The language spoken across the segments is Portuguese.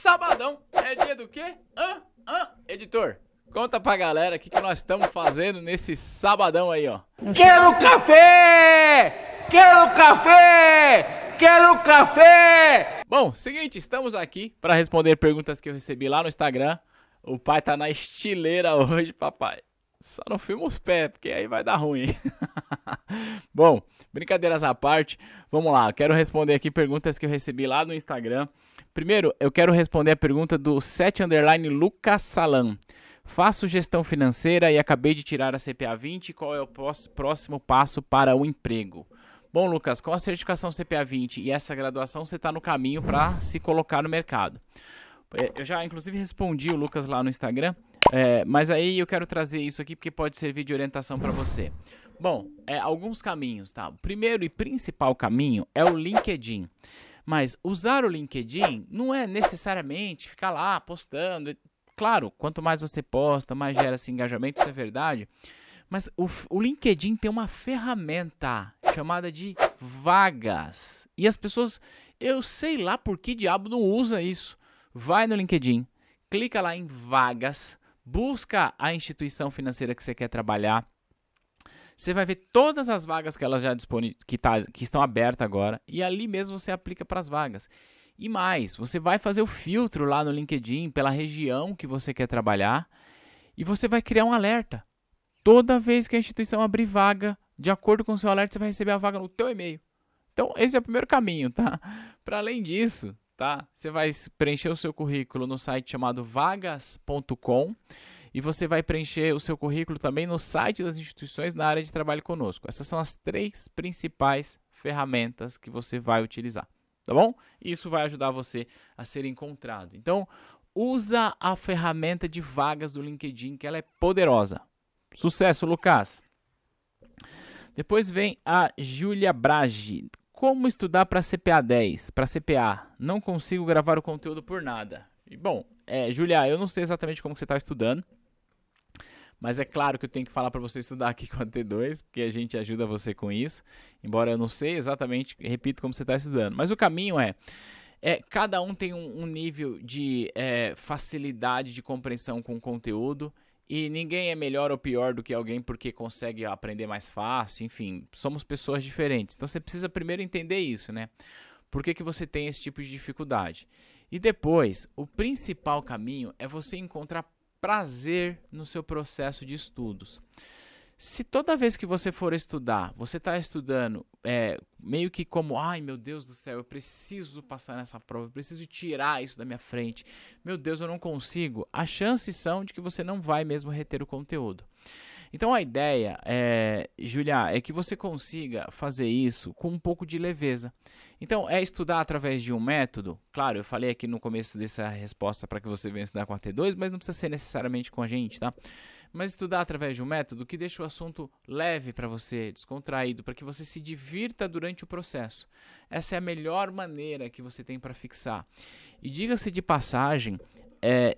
Sabadão é dia do quê? Editor, conta pra galera o que nós estamos fazendo nesse sabadão aí, ó. Quero café! Quero café! Quero café! Bom, seguinte, estamos aqui para responder perguntas que eu recebi lá no Instagram. O pai tá na estileira hoje, papai. Só não filma os pés, porque aí vai dar ruim. Bom, brincadeiras à parte, vamos lá. Eu quero responder aqui perguntas que eu recebi lá no Instagram. Primeiro, eu quero responder a pergunta do _Lucas Salam. Faço gestão financeira e acabei de tirar a CPA 20. Qual é o próximo passo para o emprego? Bom, Lucas, com a certificação CPA 20 e essa graduação, você está no caminho para se colocar no mercado. Eu já, inclusive, respondi o Lucas lá no Instagram, mas aí eu quero trazer isso aqui porque pode servir de orientação para você. Bom, alguns caminhos, tá? O primeiro e principal caminho é o LinkedIn. Mas usar o LinkedIn não é necessariamente ficar lá postando. Claro, quanto mais você posta, mais gera-se engajamento, isso é verdade. Mas o LinkedIn tem uma ferramenta chamada de vagas. E as pessoas, eu sei lá por que diabo não usa isso. Vai no LinkedIn, clica lá em vagas, busca a instituição financeira que você quer trabalhar. Você vai ver todas as vagas que elas já que estão abertas agora e ali mesmo você aplica para as vagas. E mais, você vai fazer o filtro lá no LinkedIn pela região que você quer trabalhar e você vai criar um alerta. Toda vez que a instituição abrir vaga, de acordo com o seu alerta, você vai receber a vaga no teu e-mail. Então, esse é o primeiro caminho, tá? Para além disso, tá? Você vai preencher o seu currículo no site chamado vagas.com e você vai preencher o seu currículo também no site das instituições na área de trabalho conosco. Essas são as 3 principais ferramentas que você vai utilizar, tá bom? Isso vai ajudar você a ser encontrado. Então, usa a ferramenta de vagas do LinkedIn, que ela é poderosa. Sucesso, Lucas! Depois vem a Júlia Brage. Como estudar para CPA 10? Para CPA, não consigo gravar o conteúdo por nada. E, bom, Júlia, eu não sei exatamente como você está estudando, mas é claro que eu tenho que falar para você estudar aqui com a T2, porque a gente ajuda você com isso, embora eu não sei exatamente, repito, como você está estudando. Mas o caminho cada um tem um nível de facilidade de compreensão com o conteúdo, e ninguém é melhor ou pior do que alguém porque consegue aprender mais fácil, enfim, somos pessoas diferentes. Então você precisa primeiro entender isso, né? Por que você tem esse tipo de dificuldade? E depois, o principal caminho é você encontrar prazer no seu processo de estudos. Se toda vez que você for estudar, você está estudando meio que como, ai meu Deus do céu, eu preciso passar nessa prova, eu preciso tirar isso da minha frente, meu Deus, eu não consigo, as chances são de que você não vai mesmo reter o conteúdo. Então a ideia, Julia, é que você consiga fazer isso com um pouco de leveza. Então é estudar através de um método. Claro, eu falei aqui no começo dessa resposta para que você venha estudar com a T2, mas não precisa ser necessariamente com a gente, tá? Mas estudar através de um método que deixa o assunto leve para você, descontraído, para que você se divirta durante o processo. Essa é a melhor maneira que você tem para fixar. E diga-se de passagem,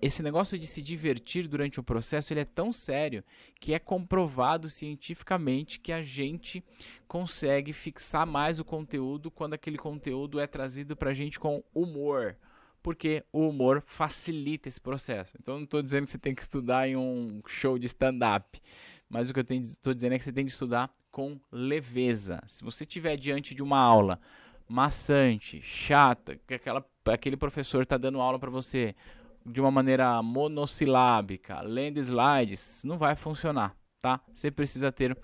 esse negócio de se divertir durante o processo ele é tão sério que é comprovado cientificamente que a gente consegue fixar mais o conteúdo quando aquele conteúdo é trazido para a gente com humor. Porque o humor facilita esse processo. Então, não estou dizendo que você tem que estudar em um show de stand-up, mas o que eu estou dizendo é que você tem que estudar com leveza. Se você estiver diante de uma aula maçante, chata, que aquele professor está dando aula para você de uma maneira monossilábica, lendo slides, não vai funcionar. Tá? Você precisa ter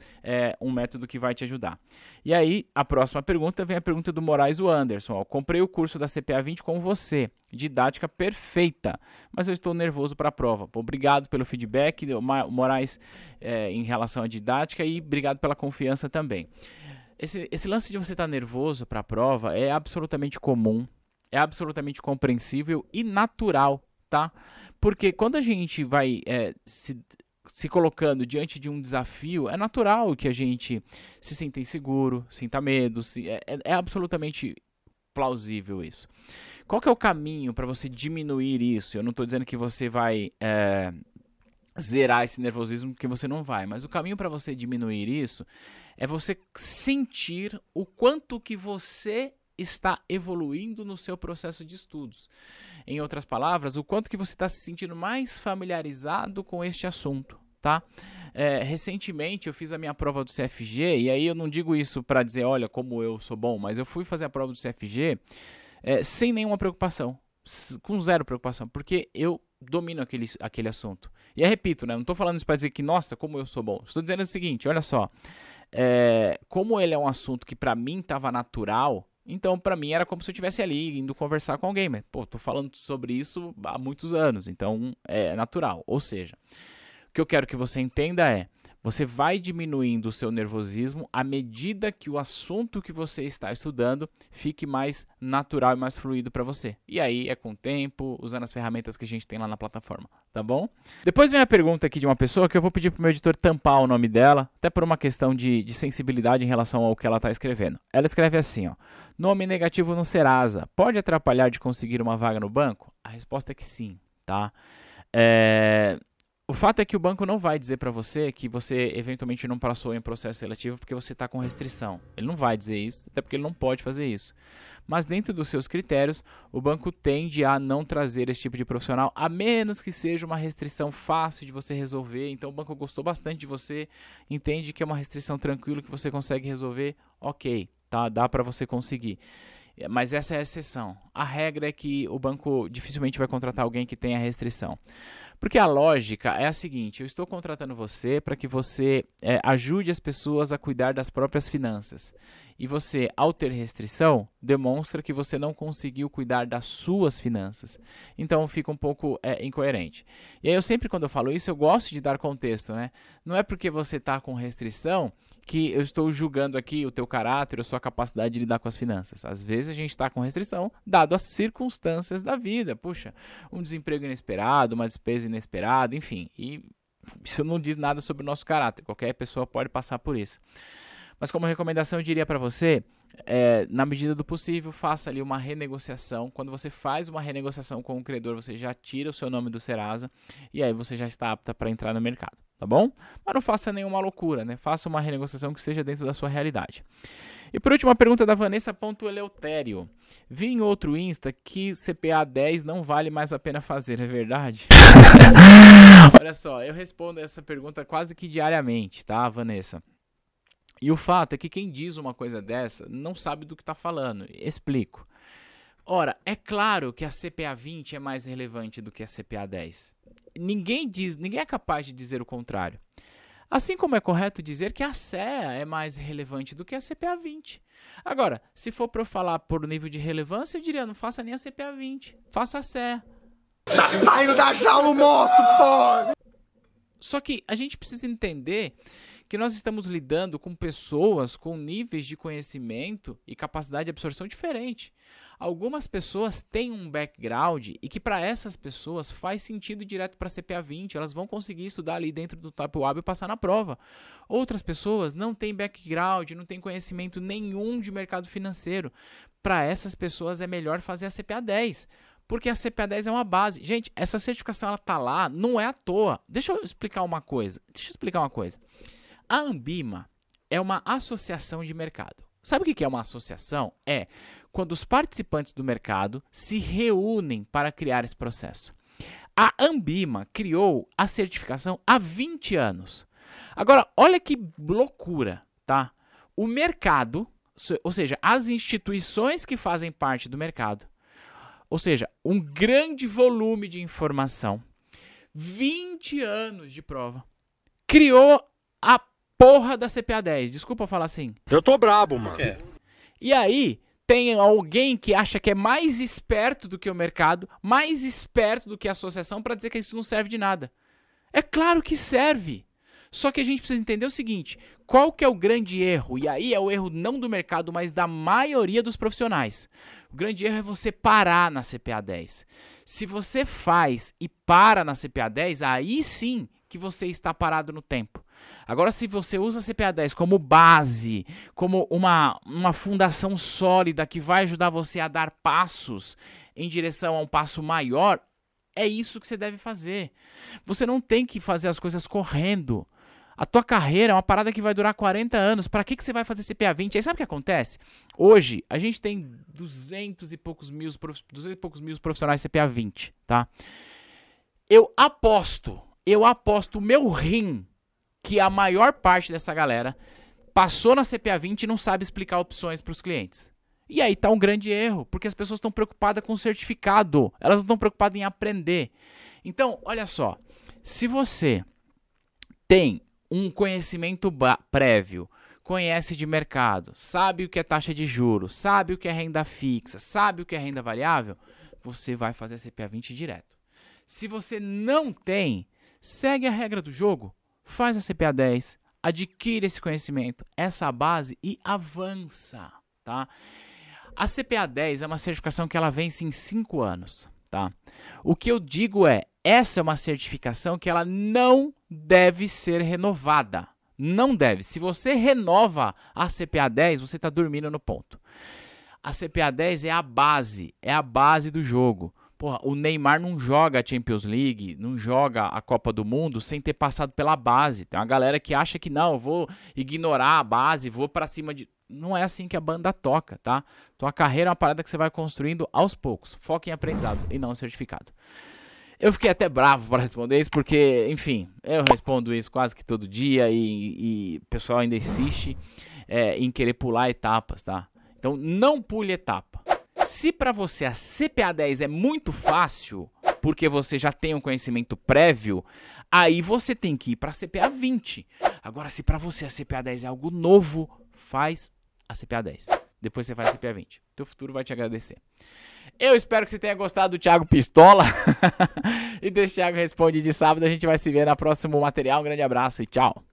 um método que vai te ajudar. E aí, a próxima pergunta vem a pergunta do Moraes Anderson. Ó, comprei o curso da CPA 20 com você. Didática perfeita, mas eu estou nervoso para a prova. Obrigado pelo feedback, Moraes, em relação à didática, e obrigado pela confiança também. Esse lance de você estar nervoso para a prova é absolutamente comum, é absolutamente compreensível e natural, tá? Porque quando a gente vai se colocando diante de um desafio, é natural que a gente se sinta inseguro, sinta medo, é absolutamente plausível isso. Qual que é o caminho para você diminuir isso? Eu não estou dizendo que você vai zerar esse nervosismo, porque você não vai, mas o caminho para você diminuir isso é você sentir o quanto que você está evoluindo no seu processo de estudos. Em outras palavras, o quanto que você está se sentindo mais familiarizado com este assunto, tá? Recentemente eu fiz a minha prova do CFG, e aí eu não digo isso para dizer, olha, como eu sou bom, mas eu fui fazer a prova do CFG sem nenhuma preocupação, com zero preocupação, porque eu domino aquele assunto. E eu repito, né, não estou falando isso para dizer que, nossa, como eu sou bom. Estou dizendo o seguinte, olha só, como ele é um assunto que para mim estava natural, então para mim era como se eu estivesse ali indo conversar com alguém, mas pô, estou falando sobre isso há muitos anos, então é natural. Ou seja, o que eu quero que você entenda é, você vai diminuindo o seu nervosismo à medida que o assunto que você está estudando fique mais natural e mais fluido para você. E aí é com o tempo, usando as ferramentas que a gente tem lá na plataforma, tá bom? Depois vem a pergunta aqui de uma pessoa que eu vou pedir para o meu editor tampar o nome dela, até por uma questão de sensibilidade em relação ao que ela está escrevendo. Ela escreve assim, ó, nome negativo no Serasa, pode atrapalhar de conseguir uma vaga no banco? A resposta é que sim, tá? O fato é que o banco não vai dizer para você que você eventualmente não passou em um processo seletivo porque você está com restrição. Ele não vai dizer isso, até porque ele não pode fazer isso. Mas dentro dos seus critérios, o banco tende a não trazer esse tipo de profissional, a menos que seja uma restrição fácil de você resolver. Então o banco gostou bastante de você, entende que é uma restrição tranquila que você consegue resolver, ok, tá? Dá para você conseguir. Mas essa é a exceção. A regra é que o banco dificilmente vai contratar alguém que tenha restrição. Porque a lógica é a seguinte, eu estou contratando você para que você ajude as pessoas a cuidar das próprias finanças. E você, ao ter restrição, demonstra que você não conseguiu cuidar das suas finanças. Então fica um pouco incoerente. E aí sempre quando eu falo isso, eu gosto de dar contexto, né? Não é porque você está com restrição que eu estou julgando aqui o teu caráter, a sua capacidade de lidar com as finanças. Às vezes a gente está com restrição, dado as circunstâncias da vida. Puxa, um desemprego inesperado, uma despesa inesperada, enfim. E isso não diz nada sobre o nosso caráter. Qualquer pessoa pode passar por isso. Mas como recomendação eu diria para você, na medida do possível, faça ali uma renegociação. Quando você faz uma renegociação com o credor, você já tira o seu nome do Serasa e aí você já está apta para entrar no mercado. Tá bom? Mas não faça nenhuma loucura, né? Faça uma renegociação que esteja dentro da sua realidade. E por último, a pergunta da Vanessa.Eleutério. Vi em outro Insta que CPA 10 não vale mais a pena fazer, é verdade? Olha só, eu respondo essa pergunta quase que diariamente, tá, Vanessa? E o fato é que quem diz uma coisa dessa não sabe do que está falando. Explico. Ora, é claro que a CPA 20 é mais relevante do que a CPA 10. Ninguém é capaz de dizer o contrário. Assim como é correto dizer que a CEA é mais relevante do que a CPA 20. Agora, se for para eu falar por nível de relevância, eu diria, não faça nem a CPA 20, faça a CEA. Tá saindo da jaula o monstro, pô! Só que a gente precisa entender que nós estamos lidando com pessoas com níveis de conhecimento e capacidade de absorção diferente. Algumas pessoas têm um background e que para essas pessoas faz sentido ir direto para a CPA 20, elas vão conseguir estudar ali dentro do Top Web e passar na prova. Outras pessoas não têm background, não têm conhecimento nenhum de mercado financeiro. Para essas pessoas é melhor fazer a CPA 10. Porque a CPA 10 é uma base. Gente, essa certificação ela tá lá, não é à toa. Deixa eu explicar uma coisa. A Ambima é uma associação de mercado. Sabe o que é uma associação? É quando os participantes do mercado se reúnem para criar esse processo. A Ambima criou a certificação há 20 anos. Agora, olha que loucura, tá? O mercado, ou seja, as instituições que fazem parte do mercado, ou seja, um grande volume de informação, 20 anos de prova, criou a porra da CPA 10. Desculpa falar assim. Eu tô brabo, mano. E aí, tem alguém que acha que é mais esperto do que o mercado, mais esperto do que a associação para dizer que isso não serve de nada. É claro que serve. Só que a gente precisa entender o seguinte, qual que é o grande erro? E aí é o erro não do mercado, mas da maioria dos profissionais. O grande erro é você parar na CPA 10. Se você faz e para na CPA 10, aí sim que você está parado no tempo. Agora, se você usa a CPA 10 como base, como uma fundação sólida que vai ajudar você a dar passos em direção a um passo maior, é isso que você deve fazer. Você não tem que fazer as coisas correndo. A tua carreira é uma parada que vai durar 40 anos. Para que você vai fazer CPA 20? Aí sabe o que acontece? Hoje, a gente tem 200 e poucos mil profissionais CPA 20, tá? Eu aposto o meu rim que a maior parte dessa galera passou na CPA 20 e não sabe explicar opções para os clientes. E aí tá um grande erro, porque as pessoas estão preocupadas com o certificado. Elas não estão preocupadas em aprender. Então, olha só. Se você tem um conhecimento prévio, conhece de mercado, sabe o que é taxa de juros, sabe o que é renda fixa, sabe o que é renda variável, você vai fazer CPA 20 direto. Se você não tem, segue a regra do jogo, faz a CPA 10, adquire esse conhecimento, essa base e avança, tá? A CPA 10 é uma certificação que ela vence em 5 anos, tá? O que eu digo é, essa é uma certificação que ela não deve ser renovada. Não deve. Se você renova a CPA 10, você está dormindo no ponto. A CPA 10 é a base do jogo. Porra, o Neymar não joga a Champions League, não joga a Copa do Mundo sem ter passado pela base. Tem uma galera que acha que não, eu vou ignorar a base, vou para cima de... Não é assim que a banda toca, tá? Tua carreira é uma parada que você vai construindo aos poucos. Foca em aprendizado e não certificado. Eu fiquei até bravo para responder isso, porque, enfim, eu respondo isso quase que todo dia e o pessoal ainda insiste em querer pular etapas, tá? Então, não pule etapa. Se para você a CPA 10 é muito fácil, porque você já tem um conhecimento prévio, aí você tem que ir para a CPA 20. Agora, se para você a CPA 10 é algo novo, faz a CPA 10. Depois você faz a CPA 20. Teu futuro vai te agradecer. Eu espero que você tenha gostado do Thiago Pistola. E desse Thiago Responde de sábado. A gente vai se ver no próximo material. Um grande abraço e tchau.